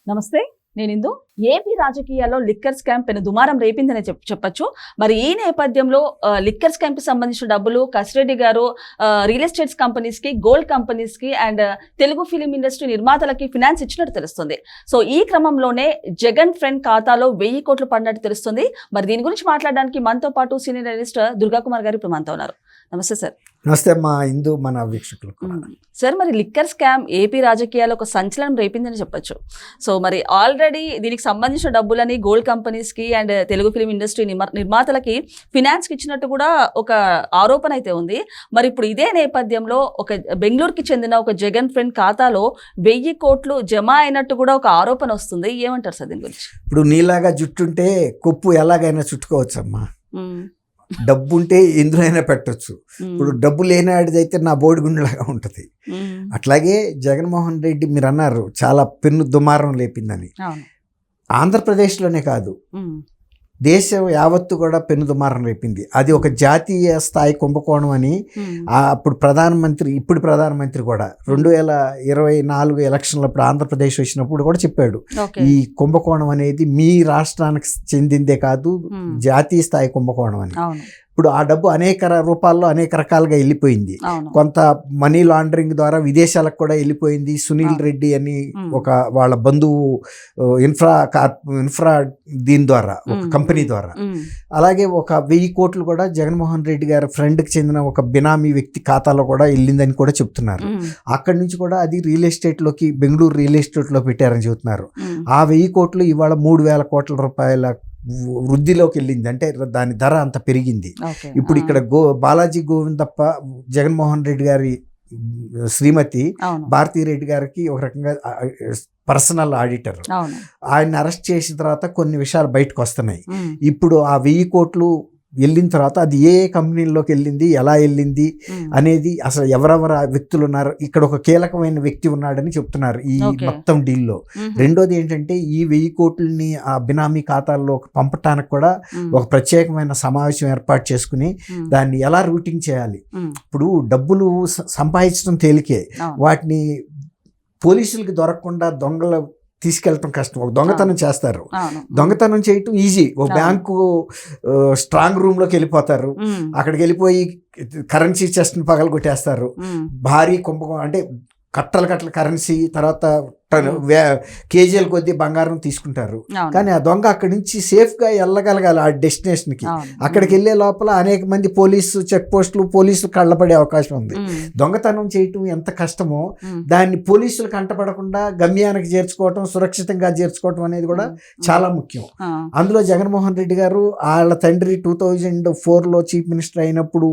నమస్తే, నేను ఇందు. ఏపీ రాజకీయాల్లో లిక్కర్ స్కామ్ పెను దుమారం రేపిందని చెప్పొచ్చు. మరి ఈ నేపథ్యంలో లిక్కర్ స్కామ్ కి సంబంధించిన డబ్బులు కసిరెడ్డి గారు రియల్ ఎస్టేట్స్ కంపెనీస్ కి, గోల్డ్ కంపెనీస్ కి అండ్ తెలుగు ఫిలిం ఇండస్ట్రీ నిర్మాతలకి ఫినాన్స్ ఇచ్చినట్టు తెలుస్తుంది. సో ఈ క్రమంలోనే జగన్ ఫ్రెండ్ ఖాతాలో 1000 కోట్లు పడినట్టు తెలుస్తుంది. మరి దీని గురించి మాట్లాడడానికి మనతో పాటు సీనియర్ అనలిస్ట్ దుర్గా కుమార్ గారు ఇప్పుడు మనతో ఉన్నారు. నమస్తే సార్. నమస్తే అమ్మా ఇందు, మన వీక్షకులకు. సార్, మరి లిక్కర్ స్కామ్ ఏపీ రాజకీయాల్లో ఒక సంచలనం రేపిందని చెప్పొచ్చు. సో మరి ఆల్రెడీ దీనికి సంబంధించిన డబ్బులని గోల్డ్ కంపెనీస్ కి అండ్ తెలుగు ఫిలిం ఇండస్ట్రీ నిర్మాతలకి ఫినాన్స్ కి ఇచ్చినట్టు కూడా ఒక ఆరోపణ అయితే ఉంది. మరి ఇప్పుడు ఇదే నేపథ్యంలో ఒక బెంగళూరుకి చెందిన ఒక జగన్ ఫ్రెండ్ ఖాతాలో 1000 కోట్లు జమ అయినట్టు కూడా ఒక ఆరోపణ వస్తుంది. ఏమంటారు సార్ దీని గురించి? ఇప్పుడు నీలాగా జుట్టుంటే కొప్పు ఎలాగైనా చుట్టుకోవచ్చు అమ్మా. డబ్బు ఉంటే ఎందులోనైనా పెట్టచ్చు. ఇప్పుడు డబ్బు లేనివాడిదైతే నా బోడిగుండులాగా ఉంటుంది. అట్లాగే జగన్మోహన్ రెడ్డి మీరు అన్నారు చాలా పెన్ను దుమారం లేపిందని. ఆంధ్రప్రదేశ్లోనే కాదు, దేశం యావత్తు కూడా పెను దుమారం రేపింది. అది ఒక జాతీయ స్థాయి కుంభకోణం అని అప్పుడు ఇప్పుడు ప్రధానమంత్రి కూడా 2024 ఎలక్షన్లప్పుడు ఆంధ్రప్రదేశ్ వచ్చినప్పుడు కూడా చెప్పాడు, ఈ కుంభకోణం అనేది మీ రాష్ట్రానికి చెందిందే కాదు, జాతీయ స్థాయి కుంభకోణం అని. ఇప్పుడు ఆ డబ్బు అనేక రూపాల్లో అనేక రకాలుగా వెళ్ళిపోయింది. కొంత మనీ లాండరింగ్ ద్వారా విదేశాలకు కూడా వెళ్ళిపోయింది. సునీల్ రెడ్డి అని ఒక వాళ్ళ బంధువు ఇన్ఫ్రా దీని ద్వారా, ఒక కంపెనీ ద్వారా. అలాగే ఒక 1000 కోట్లు కూడా జగన్మోహన్ రెడ్డి గారి ఫ్రెండ్కి చెందిన ఒక బినామీ వ్యక్తి ఖాతాలో కూడా వెళ్ళిందని కూడా చెప్తున్నారు. అక్కడి నుంచి కూడా అది రియల్ ఎస్టేట్లోకి, బెంగళూరు రియల్ ఎస్టేట్లో పెట్టారని చెబుతున్నారు. ఆ 1000 కోట్లు ఇవాళ 3000 కోట్ల రూపాయల వృద్ధిలోకి వెళ్ళింది. అంటే దాని ధర అంత పెరిగింది. ఇప్పుడు ఇక్కడ బాలాజీ గోవిందప్ప, జగన్మోహన్ రెడ్డి గారి శ్రీమతి భారతీరెడ్డి గారికి ఒక రకంగా పర్సనల్ ఆడిటర్. ఆయన్ని అరెస్ట్ చేసిన తర్వాత కొన్ని విషయాలు బయటకు వస్తున్నాయి. ఇప్పుడు ఆ 1000 కోట్లు వెళ్ళిన తర్వాత అది ఏ కంపెనీల్లోకి వెళ్ళింది, ఎలా వెళ్ళింది అనేది, అసలు ఎవరెవరు వ్యక్తులు ఉన్నారు, ఇక్కడ ఒక కీలకమైన వ్యక్తి ఉన్నాడని చెప్తున్నారు ఈ మొత్తం డీల్లో. రెండోది ఏంటంటే, ఈ 1000 కోట్లని ఆ బినామీ ఖాతాల్లో పంపటానికి కూడా ఒక ప్రత్యేకమైన సమావేశం ఏర్పాటు చేసుకుని దాన్ని ఎలా రూటింగ్ చేయాలి. ఇప్పుడు డబ్బులు సంపాదించడం తేలికే, వాటిని పోలీసులకి దొరకకుండా దొంగల తీసుకెళ్ళటం కష్టం. ఒక దొంగతనం చేస్తారు, దొంగతనం చేయటం ఈజీ. ఒక బ్యాంకు స్ట్రాంగ్ రూమ్లోకి వెళ్ళిపోతారు, అక్కడికి వెళ్ళిపోయి కరెన్సీ చెస్ట్ని పగలగొట్టేస్తారు. భారీ కుంభకం అంటే కట్టల కరెన్సీ, తర్వాత కేజీల కొద్దీ బంగారం తీసుకుంటారు. కానీ ఆ దొంగ అక్కడి నుంచి సేఫ్గా వెళ్ళగలగాలి ఆ డెస్టినేషన్కి. అక్కడికి వెళ్ళే లోపల అనేక మంది పోలీసు చెక్ పోస్టులు, పోలీసులు కళ్ళపడే అవకాశం ఉంది. దొంగతనం చేయటం ఎంత కష్టమో దాన్ని పోలీసులు కంటపడకుండా గమ్యానికి చేర్చుకోవటం, సురక్షితంగా చేర్చుకోవటం అనేది కూడా చాలా ముఖ్యం. అందులో జగన్మోహన్ రెడ్డి గారు వాళ్ళ తండ్రి 2004లో చీఫ్ మినిస్టర్ అయినప్పుడు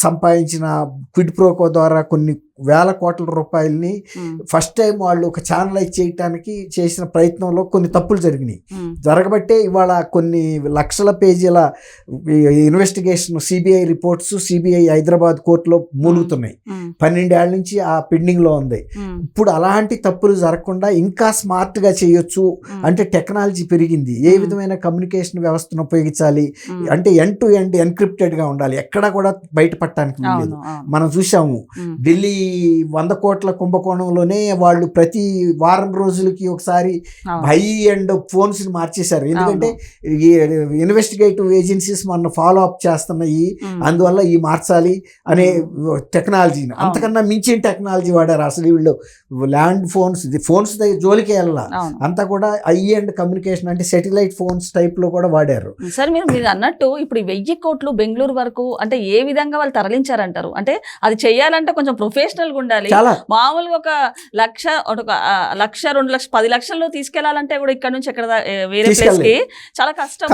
సంపాదించిన క్విడ్ ప్రోకో ద్వారా కొన్ని వేల కోట్ల రూపాయలని ఫస్ట్ టైం వాళ్ళు ఒక ఛానలైజ్ చేయడానికి చేసిన ప్రయత్నంలో కొన్ని తప్పులు జరిగినాయి. జరగబట్టే ఇవాళ కొన్ని లక్షల పేజీల investigation, CBI reports CBI Hyderabad కోర్టులో మూలుగుతున్నాయి. 12 ఏళ్ల నుంచి ఆ పెండింగ్లో ఉంది. ఇప్పుడు అలాంటి తప్పులు జరగకుండా ఇంకా స్మార్ట్గా చేయొచ్చు అంటే టెక్నాలజీ పెరిగింది. ఏ విధమైన కమ్యూనికేషన్ వ్యవస్థను ఉపయోగించాలి అంటే ఎండ్ టు ఎండ్ ఎన్క్రిప్టెడ్గా ఉండాలి, ఎక్కడా కూడా బయటపడటానికి లేదు. మనం చూసాము ఢిల్లీ 100 కోట్ల కుంభకోణంలోనే వాళ్ళు ప్రతి వారం రోజులకి ఒకసారి హై అండ్ ఫోన్స్ మార్చేశారు. ఎందుకంటే ఈ ఇన్వెస్టిగేటివ్ ఏజెన్సీస్ మన ఫాలో అప్ చేస్తున్నాయి, అందువల్ల ఈ మార్చాలి అనే టెక్నాలజీని, అంతకన్నా మించిన టెక్నాలజీ వాడారు. అసలు వీళ్ళు ల్యాండ్ ఫోన్స్ దగ్గర జోలికి వెళ్ళాల, అంతా కూడా హై అండ్ కమ్యూనికేషన్ అంటే సెటిలైట్ ఫోన్స్ టైప్ లో కూడా వాడారు. సార్, మీరు అన్నట్టు ఇప్పుడు 1000 కోట్లు బెంగళూరు వరకు అంటే ఏ విధంగా వాళ్ళు తరలించారంటారు? అంటే అది చేయాలంటే కొంచెం ప్రొఫెషనల్ గా ఉండాలి. మామూలుగా ఒక 1,00,000, 2 లక్షలు, 10 లక్షలు తీసుకెళ్లాలంటే కూడా ఇక్కడ నుంచి ఎక్కడ వేరే ప్లేస్ కి చాలా కష్టం.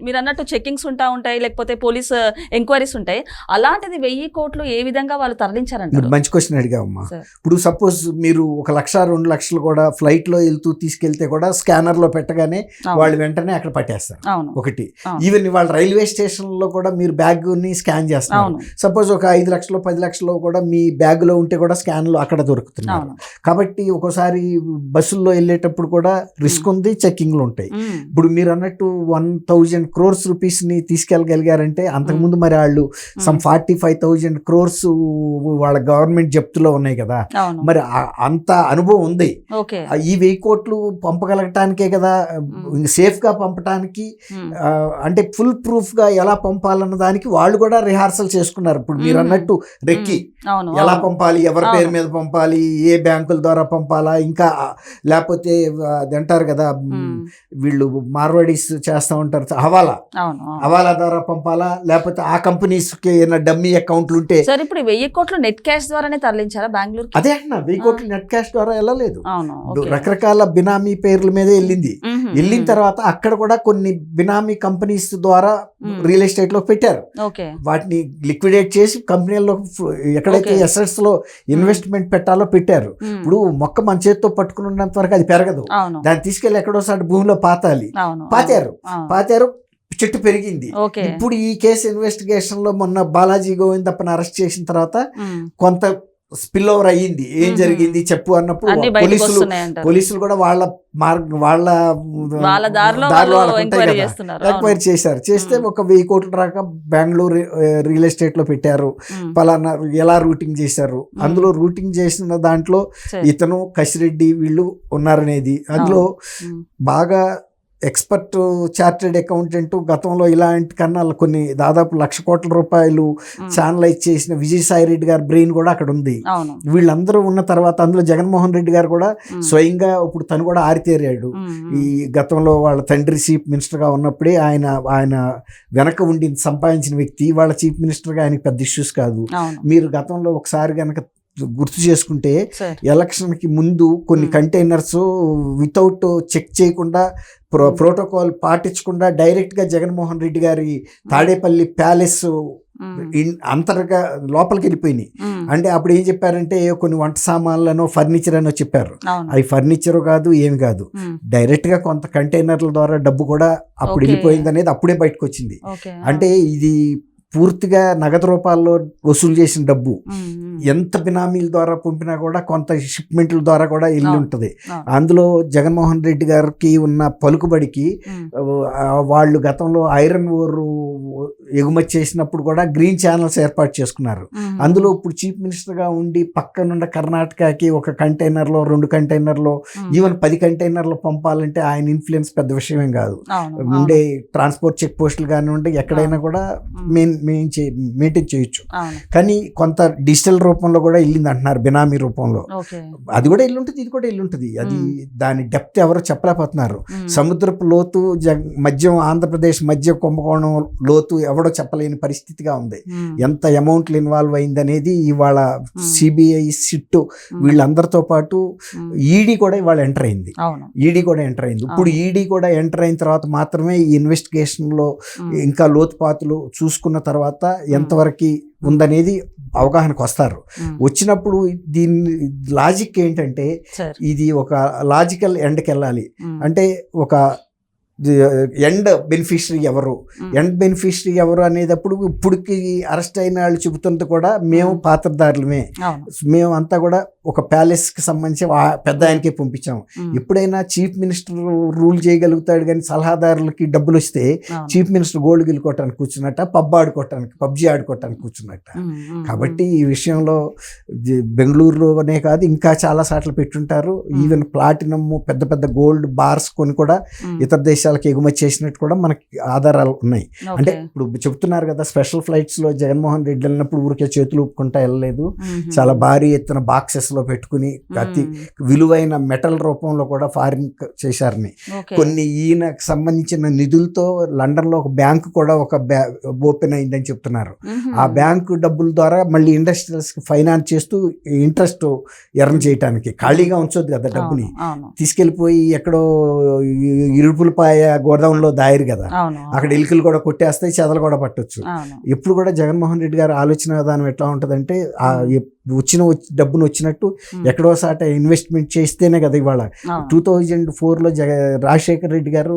మీరు అన్నట్టు చెకింగ్స్ ఉంటాయి, లేకపోతే పోలీస్ ఎంక్వైరీస్ ఉంటాయి. అలాంటిది 1000 కోట్లు ఏ విధంగా వాళ్ళు తరలించారంటారు? మంచి క్వశ్చన్ అడిగామమ్మా. ఇప్పుడు సపోజ్ మీరు 1,00,000, 2 లక్షలు కూడా ఫ్లైట్ లో వెళ్తూ తీసుకెళ్తే కూడా స్కానర్ లో పెట్టగానే వాళ్ళు వెంటనే అక్కడ పట్టేస్తారు. ఒకటి, ఈవెన్ వాళ్ళ రైల్వే స్టేషన్ లో కూడా మీరు బ్యాగ్ ని స్కాన్ చేస్తారు. సపోజ్ ఒక 5 లక్షలు 10 లక్షలు కూడా మీ బ్యాగ్ లో ఉంటే కూడా స్కాన్ లో అక్కడ దొరుకుతున్నారు. కాబట్టి ఒక్కోసారి బస్సుల్లో వెళ్ళేటప్పుడు కూడా రిస్క్ ఉంది, చెక్కింగ్లు ఉంటాయి. ఇప్పుడు మీరు అన్నట్టు 1000 crores రూపీస్ని తీసుకెళ్ళగలిగారంటే అంతకుముందు మరి వాళ్ళు సమ్ 45,000 crores వాళ్ళ గవర్నమెంట్ జప్తులో ఉన్నాయి కదా, మరి అంత అనుభవం ఉంది. ఈ 1000 కోట్లు పంపగలగటానికే కదా, సేఫ్గా పంపటానికి అంటే ఫుల్ ప్రూఫ్గా ఎలా పంపాలన్న దానికి వాళ్ళు కూడా రిహార్సల్ చేసుకున్నారు. ఇప్పుడు మీరు అన్నట్టు రెక్కి ఎలా పంపాలి, ఎవరి పేరు మీద పంపాలి, ఏ బ్యాంకుల ద్వారా పంపాలా, ఇంకా లేకపోతే అది అంటారు కదా వీళ్ళు మార్వాడీస్ చేస్తూ ఉంటారు, హవాలా ద్వారా పంపాలా, లేకపోతే ఆ కంపెనీస్కి ఏమైనా డమ్మీ అకౌంట్లు ఉంటే. సార్ ఇప్పుడు 1000 కోట్లు నెట్ క్యాష్ ద్వారానే తరలించారా బెంగళూరు? అదే అంటున్నా, 1000 కోట్లు నెట్ క్యాష్ ద్వారా వెళ్ళలేదు, రకరకాల బినామీ పేర్ల మీద వెళ్ళింది. వెళ్ళిన తర్వాత అక్కడ కూడా కొన్ని బినామీ కంపెనీస్ ద్వారా రియల్ ఎస్టేట్ లో పెట్టారు. వాటిని లిక్విడేట్ చేసి కంపెనీల్లో ఎక్కడైతే అసెట్స్ లో ఇన్వెస్ట్మెంట్ పెట్టాలో పెట్టారు. ఇప్పుడు మొక్క మన చేతితో పట్టుకుని ఉన్నంత వరకు అది పెరగదు, దాన్ని తీసుకెళ్లి ఎక్కడోసారి భూమిలో పాతారు, చెట్టు పెరిగింది. ఇప్పుడు ఈ కేసు ఇన్వెస్టిగేషన్ లో మొన్న బాలాజీ గోవిందప్పని అరెస్ట్ చేసిన తర్వాత కొంత స్పిల్ ఓవర్ అయ్యింది. ఏం జరిగింది చెప్పు అన్నప్పుడు పోలీసులు కూడా వాళ్ళ దారిలో ఎంక్వైరీ చేశారు. చేస్తే ఒక 1000 కోట్ల దాకా బెంగళూరు రియల్ ఎస్టేట్ లో పెట్టారు, పలానా ఎలా రూటింగ్ చేశారు, అందులో రూటింగ్ చేసిన దాంట్లో ఇతను కసిరెడ్డి వీళ్ళు ఉన్నారనేది, అందులో బాగా ఎక్స్పర్ట్ చార్టెడ్ అకౌంటెంట్ గతంలో ఇలాంటి కన్నా కొన్ని దాదాపు 1,00,000 కోట్ల రూపాయలు ఛానలైజ్ చేసిన విజయసాయి రెడ్డి గారి బ్రెయిన్ కూడా అక్కడ ఉంది. వీళ్ళందరూ ఉన్న తర్వాత అందులో జగన్మోహన్ రెడ్డి గారు కూడా స్వయంగా ఇప్పుడు తను కూడా ఆరితేరాడు. ఈ గతంలో వాళ్ళ తండ్రి చీఫ్ మినిస్టర్గా ఉన్నప్పుడే ఆయన వెనక ఉండి సంపాదించిన వ్యక్తి, వాళ్ళ చీఫ్ మినిస్టర్గా ఆయనకి పెద్ద ఇష్యూస్ కాదు. మీరు గతంలో ఒకసారి కనుక గుర్తు చేసుకుంటే ఎలక్షన్కి ముందు కొన్ని కంటైనర్స్ వితౌట్ చెక్ చేయకుండా ప్రోటోకాల్ పాటించకుండా డైరెక్ట్గా జగన్మోహన్ రెడ్డి గారి తాడేపల్లి ప్యాలెస్ అంతర్గా లోపలికి వెళ్ళిపోయినాయి. అంటే అప్పుడు ఏం చెప్పారంటే కొన్ని వంట సామాన్లను ఫర్నిచర్ అనో చెప్పారు. అవి ఫర్నిచర్ కాదు, ఏమి కాదు, డైరెక్ట్గా కొంత కంటైనర్ల ద్వారా డబ్బు కూడా అప్పుడు వెళ్ళిపోయింది అనేది అప్పుడే బయటకు వచ్చింది. అంటే ఇది పూర్తిగా నగదు రూపాల్లో వసూలు చేసిన డబ్బు ఎంత బినామీల ద్వారా పంపినా కూడా కొంత షిప్మెంట్ల ద్వారా కూడా వెళ్ళి ఉంటుంది. అందులో జగన్మోహన్ రెడ్డి గారికి ఉన్న పలుకుబడికి వాళ్ళు గతంలో ఐరన్ ఓర్ ఎగుమతి చేసినప్పుడు కూడా గ్రీన్ ఛానల్స్ ఏర్పాటు చేసుకున్నారు. అందులో ఇప్పుడు చీఫ్ మినిస్టర్గా ఉండి పక్కనున్న కర్ణాటకకి ఒక కంటైనర్లో 2 కంటైనర్లో ఈవెన్ 10 కంటైనర్లు పంపాలంటే ఆయన ఇన్ఫ్లుయెన్స్ పెద్ద విషయమేం కాదు. ఉండే ట్రాన్స్పోర్ట్ చెక్ పోస్టులు కానివ్వండి ఎక్కడైనా కూడా మెయింటైన్ చేయొచ్చు. కానీ కొంత డిజిటల్ రూపంలో కూడా వెళ్ళింది అంటున్నారు, బినామీ రూపంలో. అది కూడా వెళ్ళుంటుంది, ఇది కూడా వెళ్ళుంటుంది. అది దాని డెప్త్ ఎవరో చెప్పలేకపోతున్నారు. సముద్రపు లోతు మధ్యం ఆంధ్రప్రదేశ్ మధ్య కుంభకోణం లోతు ఎవడో చెప్పలేని పరిస్థితిగా ఉంది. ఎంత అమౌంట్లు ఇన్వాల్వ్ అయింది అనేది ఇవాళ సిబిఐ సిట్ వీళ్ళందరితో పాటు ఈడీ కూడా ఇవాళ ఎంటర్ అయింది. ఇప్పుడు ఈడీ కూడా ఎంటర్ అయిన తర్వాత మాత్రమే ఈ ఇన్వెస్టిగేషన్ లో ఇంకా లోతుపాతులు చూసుకున్న తర్వాత ఎంతవరకు ఉందనేది అవగాహనకు వస్తారు. వచ్చినప్పుడు దీని లాజిక్ ఏంటంటే ఇది ఒక లాజికల్ ఎండ్కి వెళ్ళాలి. అంటే ఒక ఎండ్ బెనిఫిషరీ ఎవరు అనేటప్పుడు ఇప్పటికి అరెస్ట్ అయిన వాళ్ళు చెబుతున్నది కూడా మేము పాత్రదారులమే, మేము అంతా కూడా ఒక ప్యాలెస్కి సంబంధించి పెద్ద ఆయనకే పంపించాము. ఎప్పుడైనా చీఫ్ మినిస్టర్ రూల్ చేయగలుగుతాడు కానీ సలహాదారులకి డబ్బులు వస్తే చీఫ్ మినిస్టర్ గోల్డ్ గెలుకోవటానికి కూర్చున్నట్ట, పబ్జీ ఆడుకోవటానికి కూర్చున్నట్ట. కాబట్టి ఈ విషయంలో బెంగళూరులోనే కాదు ఇంకా చాలా సార్లు పెట్టుంటారు. ఈవెన్ ప్లాటినమ్ పెద్ద పెద్ద గోల్డ్ బార్స్ కొని కూడా ఇతర దేశాలకు ఎగుమతి చేసినట్టు కూడా మనకి ఆధారాలు ఉన్నాయి. అంటే ఇప్పుడు చెప్తున్నారు కదా, స్పెషల్ ఫ్లైట్స్ లో జగన్మోహన్ రెడ్డి వెళ్ళినప్పుడు ఊరికే చేతులు ఊపుకుంటా వెళ్ళలేదు, చాలా భారీ ఎత్తున బాక్సెస్ లో పెట్టుకుని అతి విలువైన మెటల్ రూపంలో కూడా ఫారిన్ చేశారని. కొన్ని ఈయనకు సంబంధించిన నిధులతో లండన్ లో ఒక బ్యాంకు కూడా ఓపెన్ అయిందని చెప్తున్నారు. ఆ బ్యాంకు డబ్బుల ద్వారా మళ్ళీ ఇండస్ట్రియల్స్ కి ఫైనాన్స్ చేస్తూ ఇంట్రెస్ట్ ఎర్న్ చేయడానికి, ఖాళీగా ఉంచొద్దు కదా డబ్బుని, తీసుకెళ్లిపోయి ఎక్కడో ఇరుపులపాయ గోడౌన్ లో దాయరు కదా, అక్కడ ఎలుకలు కూడా కొట్టేస్తాయి, చెదలు కూడా పట్టొచ్చు. ఎప్పుడు కూడా జగన్మోహన్ రెడ్డి గారి ఆలోచన విధానం ఎట్లా ఉంటదంటే డబ్బును వచ్చినట్టు ఎక్కడో సాట ఇన్వెస్ట్మెంట్ చేస్తేనే కదా ఇవాళ 2004లో రాజశేఖర్ రెడ్డి గారు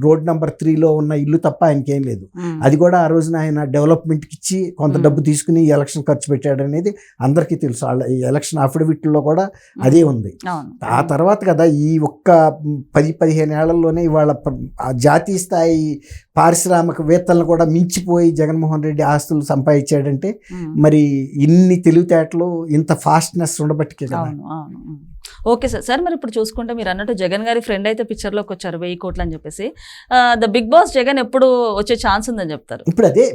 రోడ్ నెంబర్ 3లో ఉన్న ఇల్లు తప్ప ఆయనకేం లేదు. అది కూడా ఆ రోజున ఆయన డెవలప్మెంట్కి ఇచ్చి కొంత డబ్బు తీసుకుని ఎలక్షన్ ఖర్చు పెట్టాడు అనేది అందరికీ తెలుసు. వాళ్ళ ఈ ఎలక్షన్ అఫిడవిట్లో కూడా అదే ఉంది. ఆ తర్వాత కదా ఈ ఒక్క 10-15 ఏళ్లలోనే ఇవాళ ఆ జాతీయ స్థాయి పారిశ్రామికవేత్తలను కూడా మించిపోయి జగన్మోహన్ రెడ్డి ఆస్తులు సంపాదించాడంటే మరి ఇన్ని తెలివితేటలు ఇంత ఫాస్ట్నెస్ ఉండబట్టికే కదా. ఓకే సార్ మరి ఇప్పుడు చూసుకుంటే మీరు అన్నట్టు జగన్ గారి ఫ్రెండ్ అయితే పిక్చర్లోకి వచ్చారు 1000 కోట్లు అని చెప్పేసి. ద బిగ్ బాస్ జగన్ ఎప్పుడు వచ్చే ఛాన్స్ ఉందని చెప్తారు?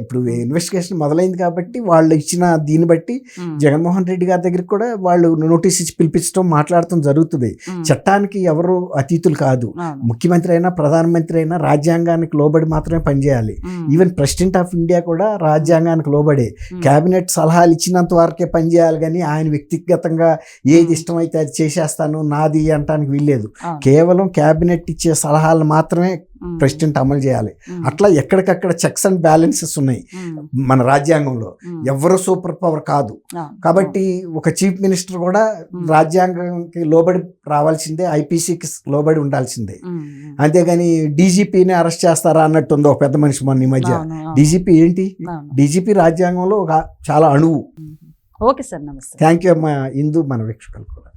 ఇప్పుడు ఇన్వెస్టిగేషన్ మొదలైంది కాబట్టి వాళ్ళు ఇచ్చిన దీన్ని బట్టి జగన్మోహన్ రెడ్డి గారి దగ్గరికి కూడా వాళ్ళు నోటీస్ ఇచ్చి పిలిపించడం మాట్లాడటం జరుగుతుంది. చట్టానికి ఎవరు అతీతులు కాదు. ముఖ్యమంత్రి అయినా ప్రధానమంత్రి అయినా రాజ్యాంగానికి లోబడి మాత్రమే పనిచేయాలి. ఈవెన్ ప్రెసిడెంట్ ఆఫ్ ఇండియా కూడా రాజ్యాంగానికి లోబడే కేబినెట్ సలహాలు ఇచ్చినంత వరకే పనిచేయాలి. కానీ ఆయన వ్యక్తిగతంగా ఏది ఇష్టమైతే అది చేసేస్తాను నాది అంటానికి వీల్లేదు. కేవలం కేబినెట్ ఇచ్చే సలహాలు మాత్రమే ప్రెసిడెంట్ అమలు చేయాలి. అట్లా ఎక్కడికక్కడ చెక్స్ అండ్ బ్యాలెన్సెస్ ఉన్నాయి మన రాజ్యాంగంలో. ఎవరు సూపర్ పవర్ కాదు. కాబట్టి ఒక చీఫ్ మినిస్టర్ కూడా రాజ్యాంగానికి లోబడి రావాల్సిందే, ఐపీసీకి లోబడి ఉండాల్సిందే. అంతేగాని డీజీపీని అరెస్ట్ చేస్తారా అన్నట్టు ఉంది ఒక పెద్ద మనిషి మొన్న ఈ మధ్య. డీజీపీ ఏంటి? డీజీపీ రాజ్యాంగంలో ఒక చాలా అణువు. ఓకే సార్, నమస్తే. థ్యాంక్ యూ అమ్మా ఇందు, మన వీక్షకులు కూడా.